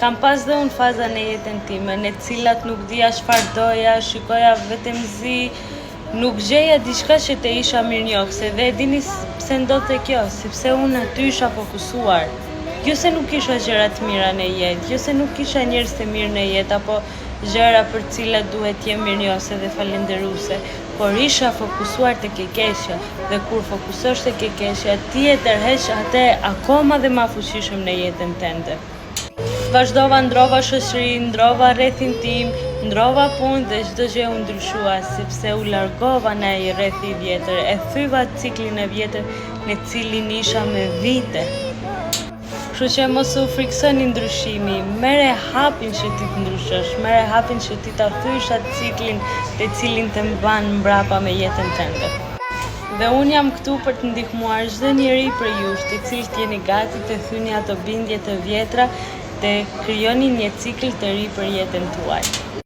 Kam pas dhe unë faza në jetën time, në cilat nuk dija çfarë doja, shikoja vetëm zi, nuk gjeja diçka që të isha mirënjohëse dhe e dini pse ndodhte kjo, sepse unë aty isha fokusuar. Jo se nuk kisha gjëra të mira në jetë, jo se nuk kisha njerëz të mirë në jetë, apo gjëra për cilat duhet jem mirënjohëse dhe falënderuese, por isha fokusuar te e keqja, dhe kur fokusosh te e keqja, ti e tërheq atë akoma dhe më fuqishëm në jetën tënde. Vazhdova, ndrova shoqëri, ndrova rrethin tim, ndrova punë dhe çdo gjë u ndryshua, sepse u largova në ai rreth i vjetër, e thyva ciklin e vjetër në cilin isha me vite. Kështu që mos u friksoni ndryshimi, merre hapin që ti të ndryshosh, merre hapin që ti ta thysh atë ciklin te cilin të mban mbrapa me jetën tënde. Dhe unë jam këtu për të ndihmuar çdo njeri për ju, të cilët jeni gati të thyni ato bindje të vjetra, të krijoni një cikël të ri për jetën tuaj.